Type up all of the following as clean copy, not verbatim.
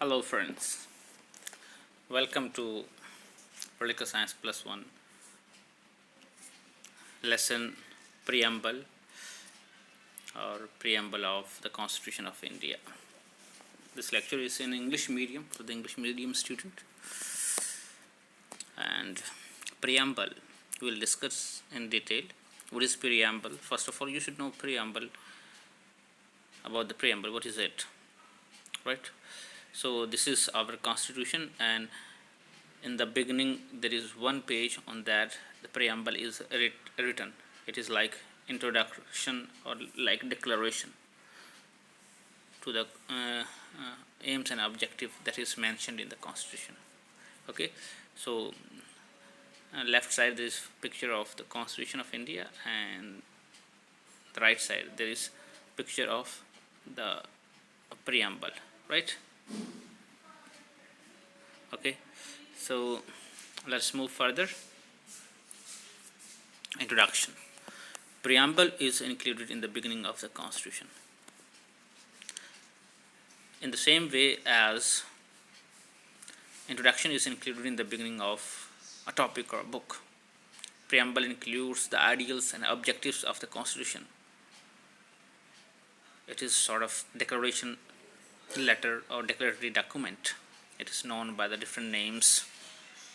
Hello friends, welcome to Political Science Plus One lesson Preamble or Preamble of the Constitution of India. This lecture is in English medium for the English medium student, and Preamble we will discuss in detail. What is Preamble? First of all, you should know Preamble, about the Preamble. What is it? Right? So this is our Constitution, and in the beginning there is one page on that the preamble is written. It is like introduction or like declaration to the aims and objective that is mentioned in the Constitution. Okay, so left side there is picture of the Constitution of India, and the right side there is picture of the preamble, right? Okay, so let's move further. Introduction. Preamble is included in the beginning of the Constitution. In the same way as introduction is included in the beginning of a topic or a book, preamble includes the ideals and objectives of the Constitution. It is sort of declaration letter or declaratory document. It is known by the different names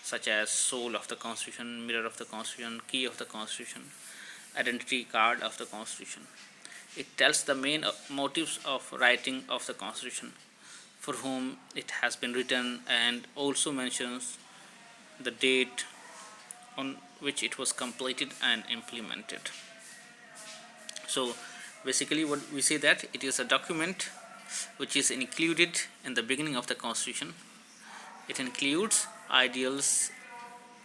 such as soul of the Constitution, mirror of the Constitution, key of the Constitution, identity card of the Constitution. It tells the main motives of writing of the Constitution, for whom it has been written, and also mentions the date on which it was completed and implemented. So basically what we say, that it is a document which is included in the beginning of the Constitution. It includes ideals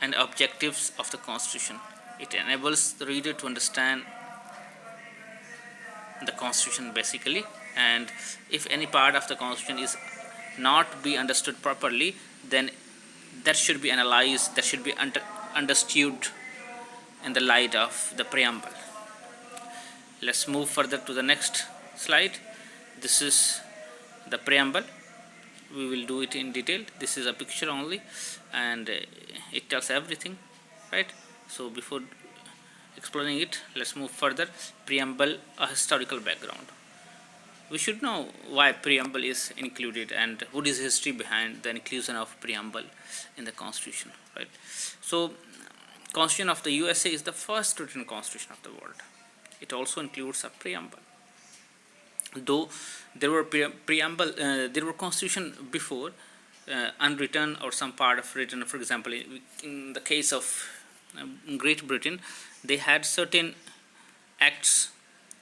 and objectives of the Constitution. It enables the reader to understand the Constitution basically, and if any part of the Constitution is not be understood properly, then that should be analyzed, that should be understood in the light of the preamble. Let's move further to the next slide. This is the preamble. We will do it in detail. This is a picture only, and it tells everything, right? So before explaining it, let's move further. Preamble, a historical background. We should know why preamble is included and what is the history behind the inclusion of preamble in the Constitution, right? So Constitution of the USA is the first written constitution of the world. It also includes a preamble. Though there were there were constitution before, unwritten or some part of written. For example, in the case of Great Britain, they had certain acts,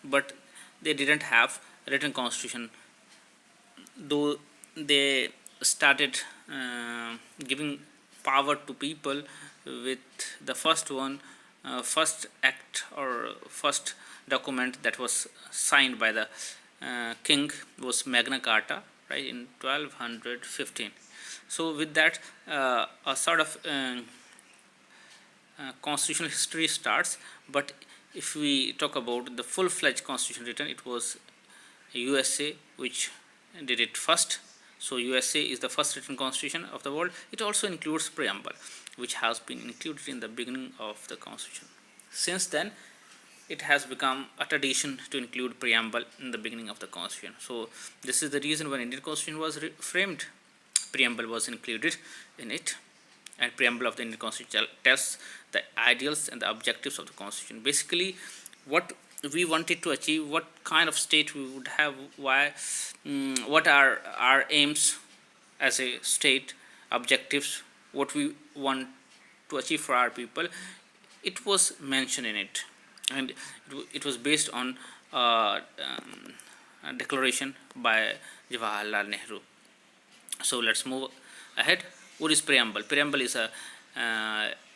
but they didn't have written constitution. Though they started giving power to people with the first one, first act or first document that was signed by the king was Magna Carta, right, in 1215. So with that, a sort of constitutional history starts. But if we talk about the full-fledged constitution written, it was USA which did it first. So USA is the first written constitution of the world. It also includes preamble, which has been included in the beginning of the Constitution. Since then, it has become a tradition to include preamble in the beginning of the Constitution. So this is the reason when Indian Constitution was framed, preamble was included in it. And preamble of the Indian Constitution tells the ideals and the objectives of the Constitution. Basically, what we wanted to achieve, what kind of state we would have, why, what are our aims as a state, objectives, what we want to achieve for our people, it was mentioned in it. And it was based on a declaration by Jawaharlal Nehru. So let's move ahead. What is preamble? Preamble is a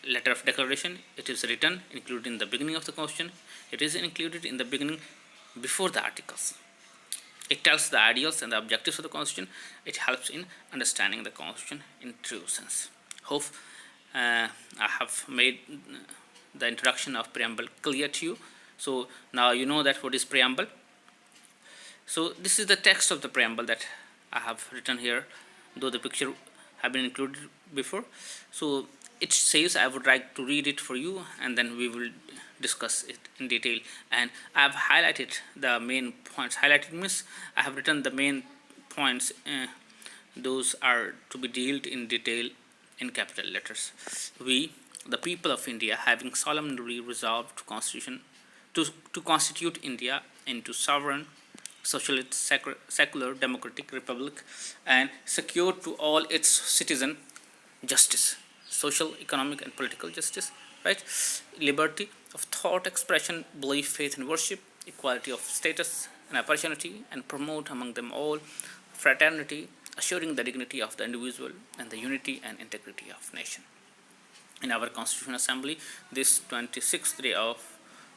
letter of declaration. It is written, included in the beginning of the Constitution. It is included in the beginning before the articles. It tells the ideals and the objectives of the Constitution. It helps in understanding the Constitution in true sense. Hope I have made the introduction of preamble clear to you. So now you know that what is preamble. So this is the text of the preamble that I have written here. though the picture have been included before. So it says, I would like to read it for you, and then we will discuss it in detail. And I have highlighted the main points. Highlighted means I have written the main points. Those are to be dealt in detail in capital letters. We, the people of India, having solemnly resolved to constitute India into sovereign, socialist, secular, democratic republic, and secure to all its citizens justice, social, economic, and political justice, right? Liberty of thought, expression, belief, faith, and worship, equality of status and opportunity, and promote among them all fraternity, assuring the dignity of the individual and the unity and integrity of nation. In our Constitutional Assembly, this 26th day of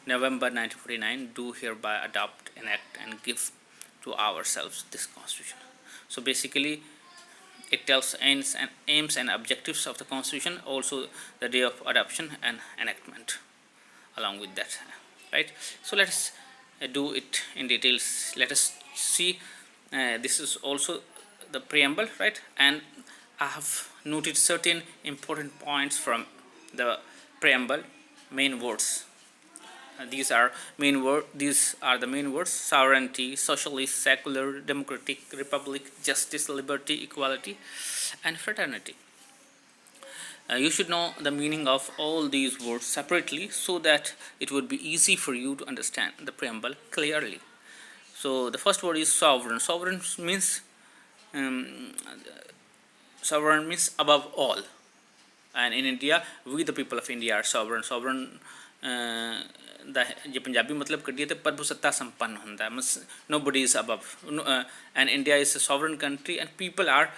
November 1949, do hereby adopt, enact, and give to ourselves this Constitution. So basically, it tells aims and objectives of the Constitution, also the day of adoption and enactment along with that, right? So let us do it in details. Let us see. This is also the preamble, right? And I have noted certain important points from the preamble, main words. These are the main words: sovereignty, socialist, secular, democratic, republic, justice, liberty, equality, and fraternity. You should know the meaning of all these words separately, so that it would be easy for you to understand the preamble clearly. So the first word is sovereign. Um, sovereign means above all. And in India, we the people of India are sovereign. जे पंजाबी मतलब कढ़िए तो प्रभुसत्ता संपन्न होंदा means nobody is above, and India is a sovereign country, and people are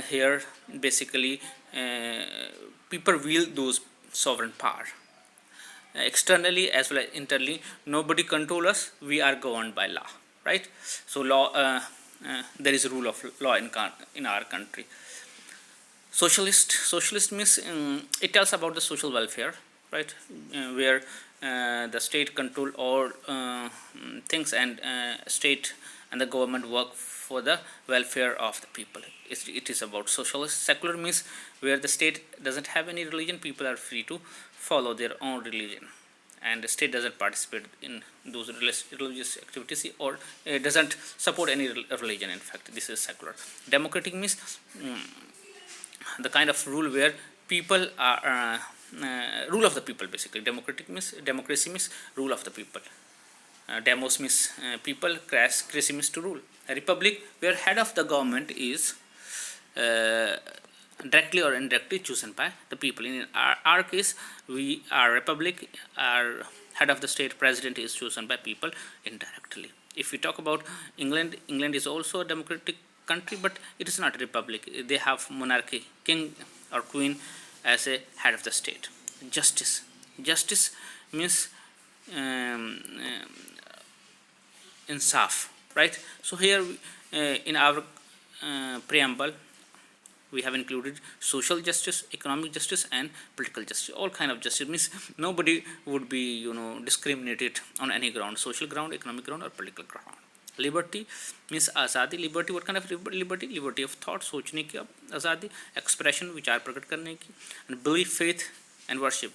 here basically. People wield those sovereign power externally as well as internally. Nobody control us. We are governed by law, right? So law, there is a rule of law in our country. Socialist means it tells about the social welfare, right? Where the state control all things, and state and the government work for the welfare of the people. It is about socialist. Secular means where the state doesn't have any religion, people are free to follow their own religion, and the state doesn't participate in those religious activities, or doesn't support any religion. In fact, this is secular. Democratic means the kind of rule where people are rule of the people, basically. Democracy means rule of the people. Demos means people, cracy means to rule. A republic where head of the government is directly or indirectly chosen by the people. In our case, we are republic. Our head of the state, president, is chosen by people indirectly. If we talk about England is also a democratic country, but it is not a republic. They have monarchy, king or queen as a head of the state. Justice means insaf, right? So here in our preamble, we have included social justice, economic justice, and political justice. All kind of justice means nobody would be discriminated on any ground: social ground, economic ground, or political ground. Liberty means आज़ादी. Liberty, what kind of liberty? Liberty of thought, सोचने की आज़ादी, expression, विचार प्रकट करने की, and belief, faith, and worship,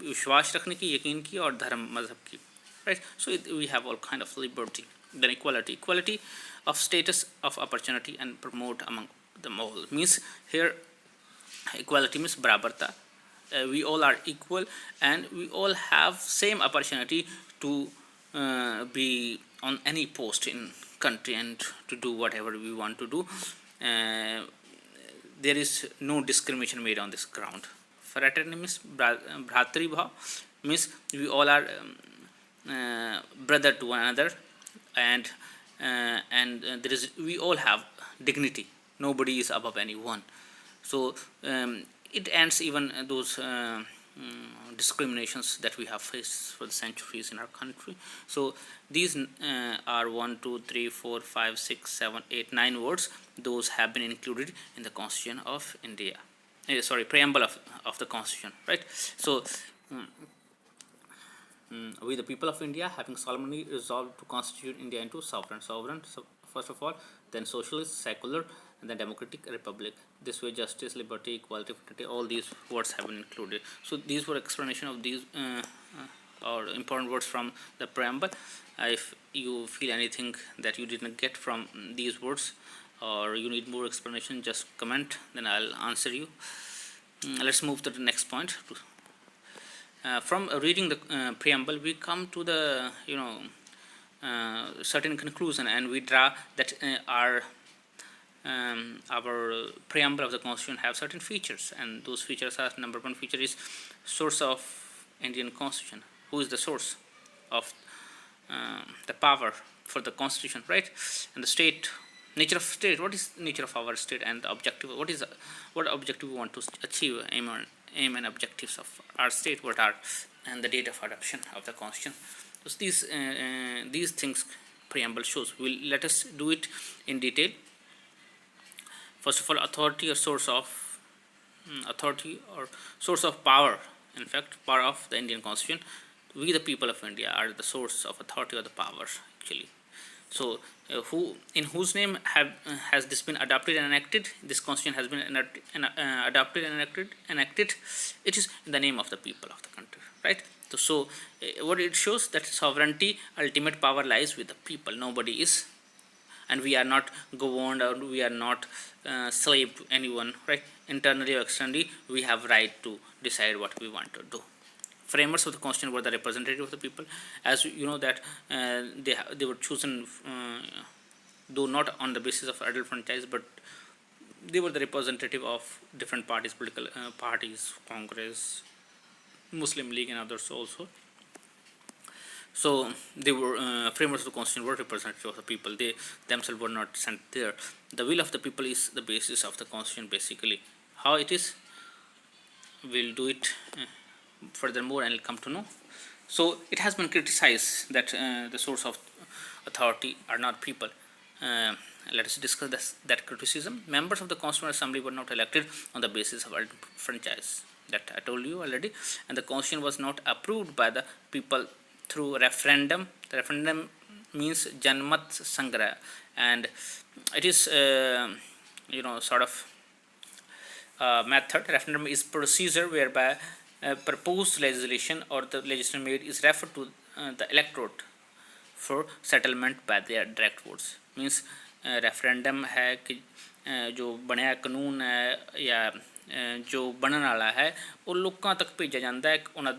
विश्वास रखने की, यकीन की, और धर्म, मजहब की, right? So we have all kind of liberty. Then equality of status, of opportunity, and promote among them all. Means here equality means barabarta. We all are equal, and we all have same opportunity to be on any post in country and to do whatever we want to do. There is no discrimination made on this ground. Fraternity means bhratri bhav, means we all are brother to one another, and there is, we all have dignity. Nobody is above anyone. So it ends even those discriminations that we have faced for the centuries in our country. So these are 1, 2, 3, 4, 5, 6, 7, 8, 9 words. Those have been included in the Constitution of India. Preamble of the Constitution, right? So we the people of India, having solemnly resolved to constitute India into sovereign. So first of all, then socialist, secular, and the democratic republic. This way, justice, liberty, equality, fraternity, all these words have been included. So these were explanation of these or important words from the preamble. If you feel anything that you didn't get from these words, or you need more explanation, just comment, then I'll answer you. Let's move to the next point. From reading the preamble, we come to the certain conclusion, and we draw that our preamble of the Constitution have certain features, and those features are: number one feature is source of Indian Constitution. Who is the source of the power for the Constitution, right? And the state, nature of state. What is the nature of our state, and the objective? What objective we want to achieve? Aim and objectives of our state. What are, and the date of adoption of the Constitution. So these things preamble shows. Let us do it in detail. First of all, authority or source of power. In fact, power of the Indian Constitution. We, the people of India, are the source of authority or the power, actually. So, in whose name has this been adopted and enacted? This Constitution has been adopted and enacted. It is in the name of the people of the country, right? So, what it shows, that sovereignty, ultimate power lies with the people. Nobody is, and we are not governed, or we are not slave to anyone, right? Internally or externally, we have right to decide what we want to do. Framers of the Constitution were the representative of the people. As you know that they were chosen, though not on the basis of adult franchise, but they were the representative of different parties, political parties, Congress, Muslim League, and others also. So they were framers of the Constitution were representative of the people. They themselves were not sent there. The will of the people is the basis of the Constitution, basically. How it is, we'll do it furthermore, and I'll come to know. So it has been criticized that the source of authority are not people. Let us discuss that criticism. Members of the Constituent Assembly were not elected on the basis of franchise. That I told you already. And the Constitution was not approved by the people through referendum. The referendum means Janmat Sangrah, and it is sort of method. Referendum is procedure whereby proposed legislation or the legislation made is referred to the electorate for settlement by their direct votes. Means referendum है कि जो बनया कानून है या जो बनने वाला है वो लोगों तक भेजा जाता है उन्हें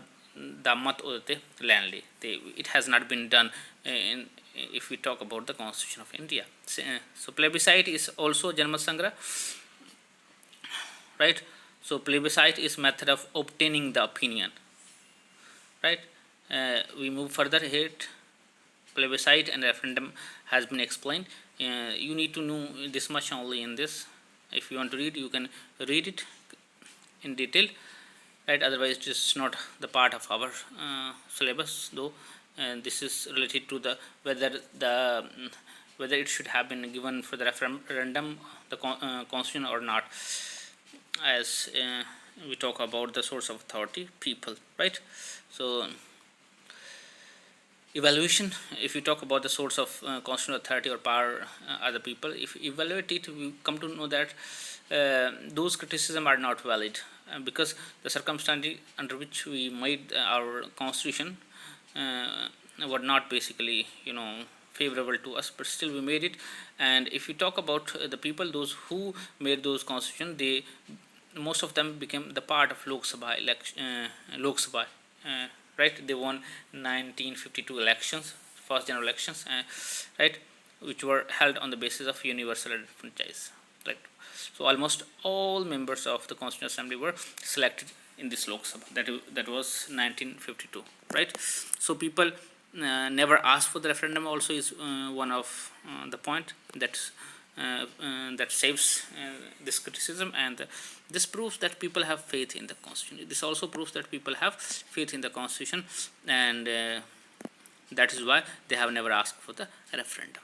दामत होते लैन ली. It has not been done if we talk about the Constitution of India. So plebiscite is also Janmat Sangrah, right? So plebiscite is method of obtaining the opinion, right? We move further here. Plebiscite and referendum has been explained. You need to know this much only in this. If you want to read, you can read it in detail, right? Otherwise, it is not the part of our syllabus, though. And this is related to the whether it should have been given for the referendum, the Constitution, or not. As we talk about the source of authority, people, right? So evaluation, if you talk about the source of constitutional authority or power are the people, if you evaluate it, we come to know that those criticisms are not valid because the circumstances under which we made our constitution were not basically favorable to us, but still we made it. And if you talk about the people, those who made those constitution, most of them became the part of Lok Sabha election, right? They won 1952 elections, first general elections, right, which were held on the basis of universal franchise, right? So almost all members of the Constituent Assembly were selected in this Lok Sabha. That was 1952, right? So people never asked for the referendum. Also, is one of the point that saves this criticism, and this proves that people have faith in the Constitution. This also proves that people have faith in the Constitution, and that is why they have never asked for the referendum.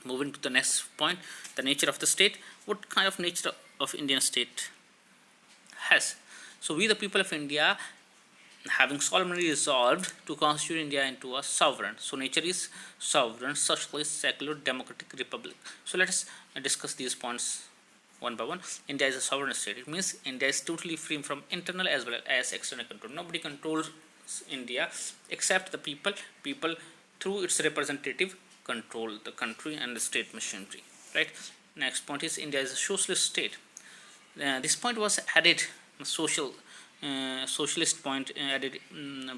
Moving to the next point, the nature of the state. What kind of nature of Indian state has? So we, the people of India, having solemnly resolved to constitute India into a sovereign. So nature is sovereign, socialist, secular, democratic republic. So let us discuss these points one by one. India is a sovereign state. It means India is totally free from internal as well as external control. Nobody controls India except the people. People through its representative control the country and the state machinery. Right. Next point is India is a socialist state. This point was added socialist point added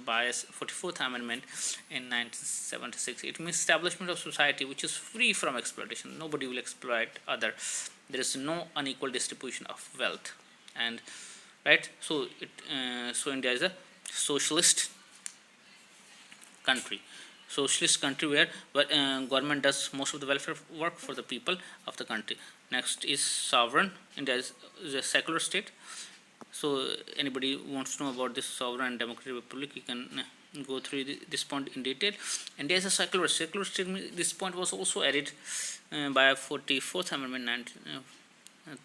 by 44th Amendment in 1976. It means establishment of society which is free from exploitation. Nobody will exploit other. There is no unequal distribution of wealth, and right. So India is a socialist country. Socialist country where government does most of the welfare work for the people of the country. Next is sovereign. India is a secular state. So anybody wants to know about this sovereign and democratic republic, you can go through this point in detail. India is a secular state. This point was also added by 44th Amendment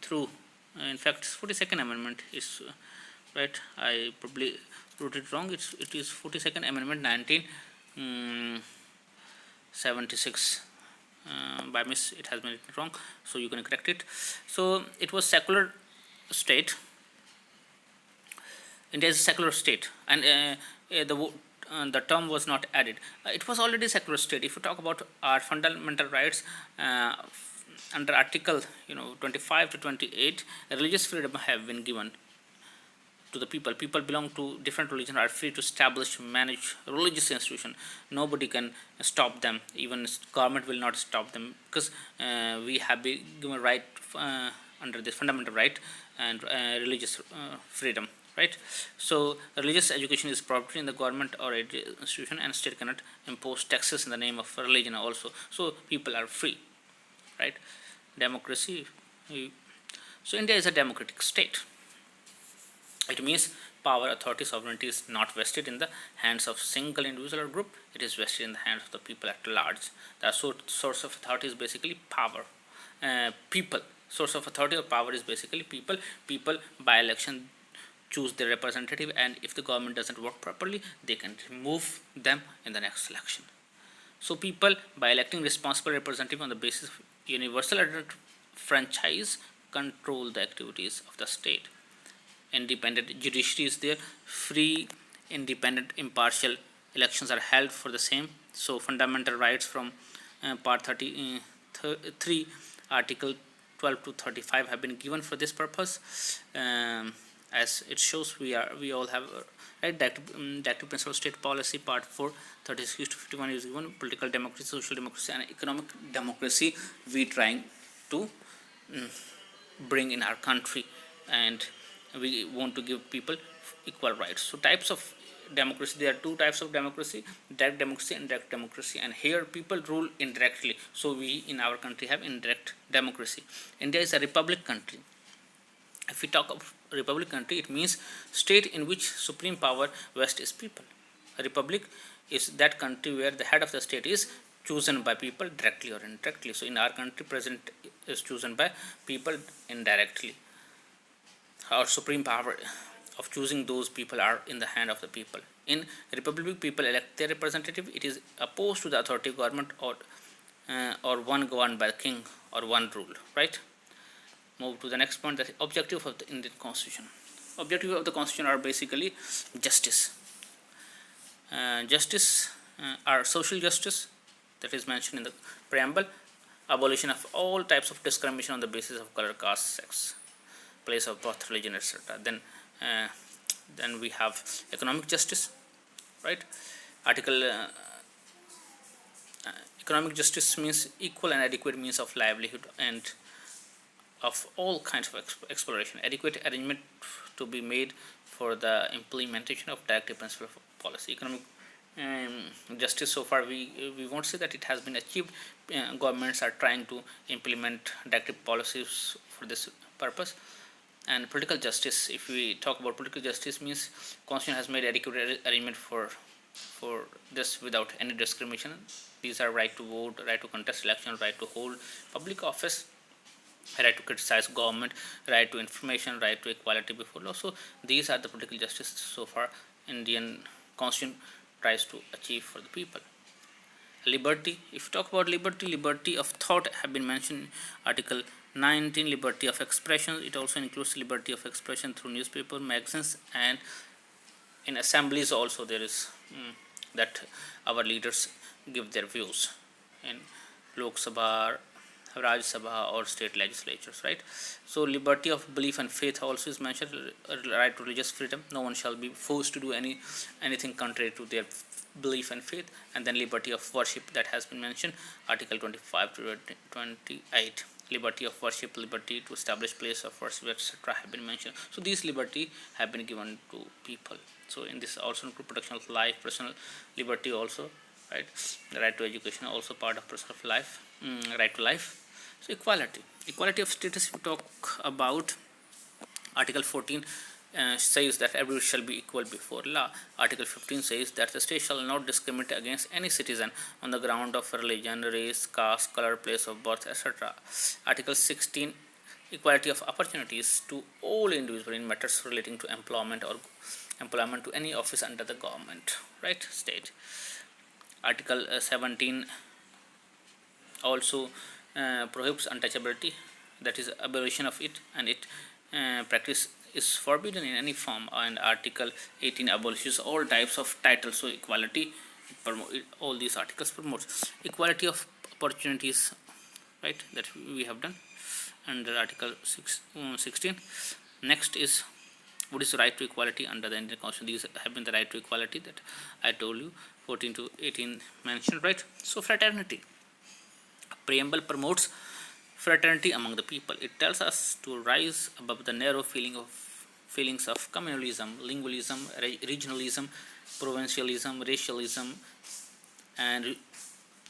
through. In fact, 42nd Amendment is right. I probably wrote it wrong. It is 42nd Amendment 1976. By miss, it has been written wrong. So you can correct it. So it was secular state. India is a secular state, and the term was not added. It was already a secular state. If you talk about our fundamental rights under Article 25 to 28, religious freedom have been given to the people. People belong to different religions are free to establish, manage religious institution. Nobody can stop them. Even government will not stop them, because we have been given right under this fundamental right and religious freedom. Right. So religious education is property in the government or institution, and state cannot impose taxes in the name of religion also. So people are free. Right. Democracy. So India is a democratic state. It means power, authority, sovereignty is not vested in the hands of single individual or group. It is vested in the hands of the people at large. The source of authority is basically power. People. Source of authority or power is basically people. People by election choose their representative, and if the government doesn't work properly, they can remove them in the next election. So people, by electing responsible representative on the basis of universal franchise, control the activities of the state. Independent judiciary is there. Free, independent, impartial elections are held for the same. So fundamental rights from part 33, article 12 to 35 have been given for this purpose. As it shows, we all have right. Directive principle of state policy, part 4, 36 to 51 is given. Political democracy, social democracy, and economic democracy we trying to bring in our country, and we want to give people equal rights. So types of democracy, there are two types of democracy: direct democracy and indirect democracy, and here people rule indirectly. So we in our country have indirect democracy. India is a republic country. If we talk of republic country, it means state in which supreme power vests is people. A republic is that country where the head of the state is chosen by people directly or indirectly. So in our country, president is chosen by people indirectly. Our supreme power of choosing those people are in the hand of the people. In republic, people elect their representative. It is opposed to the authority of government or one governed by the king or one rule. Right. Move to the next point, the objective of the Indian Constitution. Objective of the Constitution are basically justice. Justice are social justice, that is mentioned in the preamble, abolition of all types of discrimination on the basis of color, caste, sex, place of birth, religion, etc. Then we have economic justice, right? Economic justice means equal and adequate means of livelihood and of all kinds of exploration, adequate arrangement to be made for the implementation of directive principle of policy. Economic justice, so far we won't say that it has been achieved. Governments are trying to implement directive policies for this purpose. And political justice, if we talk about political justice, means Constitution has made adequate arrangement for this without any discrimination. These are right to vote, right to contest election, right to hold public office, right to criticize government, right to information, right to equality before law. So these are the political justice so far Indian Constitution tries to achieve for the people. Liberty, if you talk about liberty, liberty of thought have been mentioned in Article 19, liberty of expression. It also includes liberty of expression through newspaper, magazines, and in assemblies also there is that our leaders give their views in Lok Sabha, Raj Sabha, or state legislatures, right? So liberty of belief and faith also is mentioned, right to religious freedom. No one shall be forced to do anything contrary to their belief and faith. And then liberty of worship, that has been mentioned, Article 25 to 28. Liberty of worship, liberty to establish place of worship, etc. have been mentioned. So these liberty have been given to people. So in this also include protection of life, personal liberty also, right? The right to education also part of personal life, right to life. So equality of status, we talk about Article 14 says that everyone shall be equal before law. Article 15 says that the state shall not discriminate against any citizen on the ground of religion, race, caste, color, place of birth, etc. Article 16, equality of opportunities to all individuals in matters relating to employment or employment to any office under the government, right, state. Article 17 also prohibits untouchability, that is abolition of it, and it practice is forbidden in any form. And Article 18 abolishes all types of titles. So equality, all these articles promotes equality of opportunities, right, that we have done under Article 16. Next is, what is the right to equality under the Indian Constitution? These have been the right to equality that I told you, 14 to 18 mentioned, right? So fraternity, preamble promotes fraternity among the people. It tells us to rise above the narrow feelings of communalism, lingualism, regionalism, provincialism, and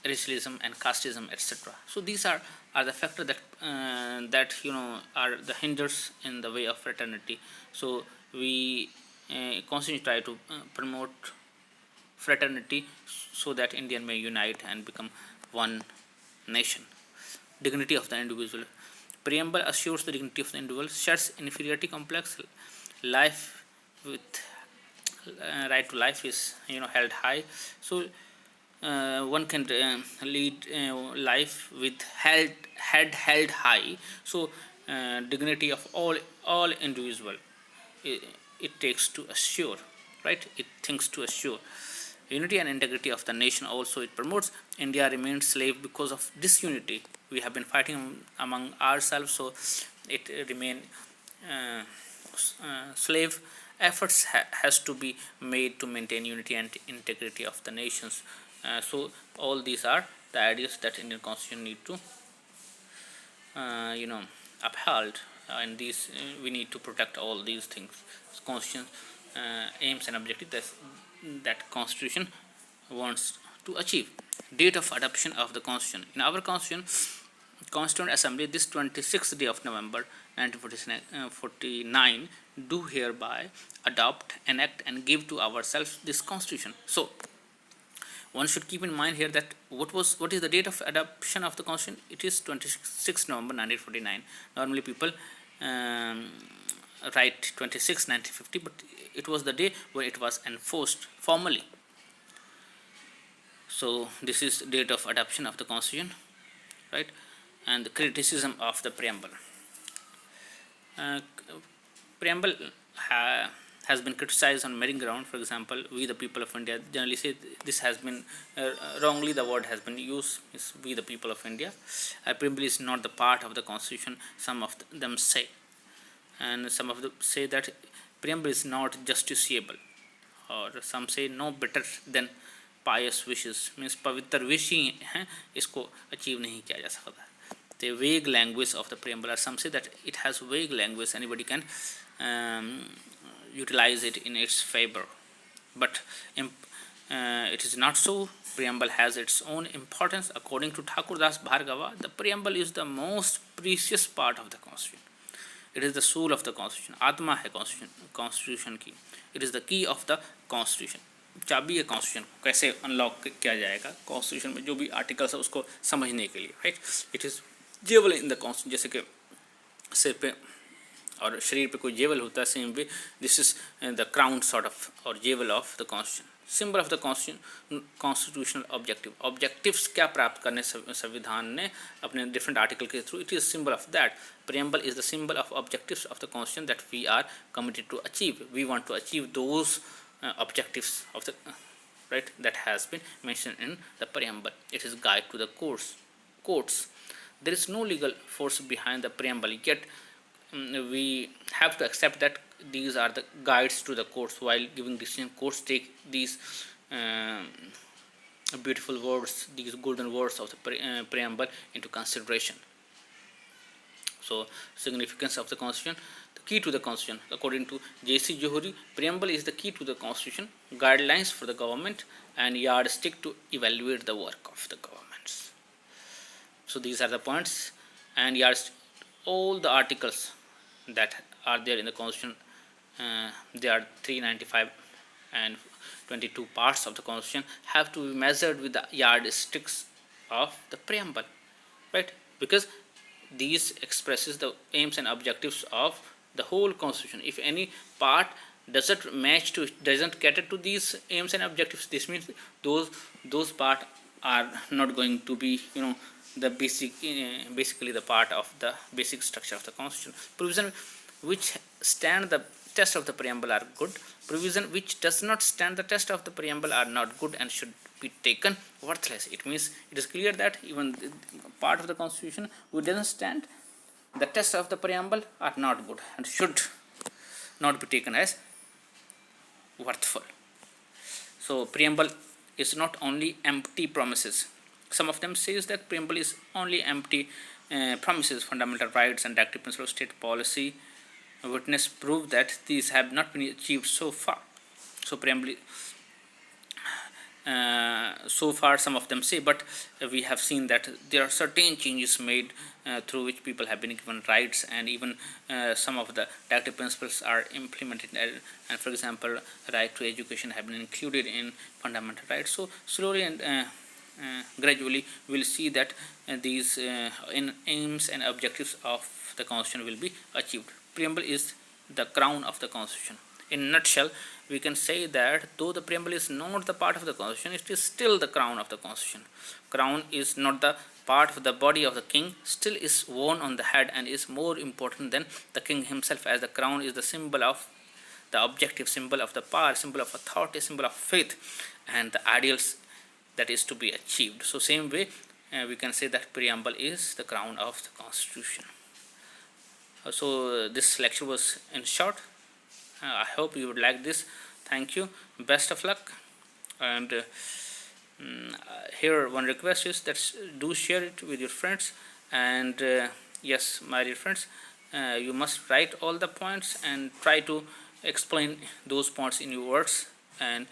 racialism and casteism, etc. So these are the factors that are the hinders in the way of fraternity. So we constantly try to promote fraternity so that India may unite and become one nation. Dignity of the individual. Preamble assures the dignity of the individual, sets inferiority complex. Life with right to life is held high. So one can lead life with head held high. So dignity of all individual, it takes to assure, right? It thinks to assure unity and integrity of the nation. Also it promotes. India remains slave because of disunity. We have been fighting among ourselves, so it remain slave. Efforts has to be made to maintain unity and integrity of the nations. So all these are the ideas that Indian Constitution need to upheld, and these we need to protect all these things. Constitution aims and objectives that Constitution wants to achieve. Date of adoption of the Constitution. In our Constitution, Constituent Assembly this 26th day of November 1949 do hereby adopt, enact and give to ourselves this Constitution. So one should keep in mind here that what is the date of adoption of the Constitution? It is 26 November 1949. Normally people write 26 1950, but it was the day when it was enforced formally. So this is the date of adoption of the Constitution, right? And the criticism of the preamble. Preamble has been criticized on many grounds. For example, we the people of India generally say this has been wrongly, the word has been used, is we the people of India. Preamble is not the part of the Constitution, some of them say, and some of them say that preamble is not justiciable, or some say no better than pious wishes, means पवित्र wish ही हैं, इसको achieve नहीं किया जा सकता. The vague language of the preamble, or some say that it has vague language, anybody can utilize it in its favor, but it is not so. Preamble has its own importance. According to Thakur Das Bhargava, the preamble is the most precious part of the Constitution. It is the soul of the Constitution. आत्मा है Constitution की. It is the key of the Constitution. चाबी है Constitution को कैसे unlock किया जाएगा Constitution में जो भी आर्टिकल्स है उसको समझने के लिए, right. It is jewel in the Constitution. जैसे कि सिर पे और शरीर पे कोई जेवल होता है, same way this is the crown sort of और jewel of the constitution, symbol of the constitutional objective. Objectives क्या प्राप्त करने संविधान ने अपने डिफरेंट आर्टिकल के through, it is symbol of that. preamble is the symbol of objectives of the constitution that we are committed to achieve. We want to achieve those objectives of the right that has been mentioned in the preamble. It is guide to the courts. There is no legal force behind the preamble, yet we have to accept that these are the guides to the courts. While giving decision, courts take these beautiful words, these golden words of the preamble into consideration. So, significance of the constitution, the key to the constitution. According to J.C. Johuri, preamble is the key to the constitution, guidelines for the government, and yardstick to evaluate the work of the governments. So these are the points, and all the articles that are there in the constitution, they are 395 and 22 parts of the constitution have to be measured with the yardsticks of the preamble, right? Because these expresses the aims and objectives of the whole constitution. If any part doesn't match to, doesn't cater to these aims and objectives, this means those part are not going to be, the basically the part of the basic structure of the constitution. Provision which stand the test of the preamble are good. Provision which does not stand the test of the preamble are not good and should be taken worthless. It means it is clear that even part of the constitution which doesn't stand the test of the preamble are not good and should not be taken as worthful. So preamble is not only empty promises. Some of them says that preamble is only empty promises, fundamental rights and active principles of state policy. Witness prove that these have not been achieved so far. So preamble so far some of them say, but we have seen that there are certain changes made through which people have been given rights, and even some of the active principles are implemented, and for example right to education have been included in fundamental rights. So slowly and gradually we will see that these aims and objectives of the constitution will be achieved. Preamble is the crown of the constitution. In a nutshell, we can say that though the preamble is not the part of the constitution, it is still the crown of the constitution. Crown is not the part of the body of the king, still is worn on the head and is more important than the king himself, as the crown is the symbol of the objective, symbol of the power, symbol of authority, symbol of faith, and the ideals that is to be achieved. So same way we can say that preamble is the crown of the constitution. So this lecture was in short. I hope you would like this. Thank you. Best of luck. And here one request is that do share it with your friends. And yes, my dear friends, you must write all the points and try to explain those points in your words, and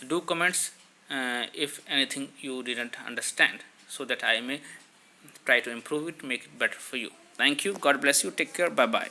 do comments if anything you didn't understand, so that I may try to improve it, make it better for you. Thank you. God bless you. Take care. Bye bye.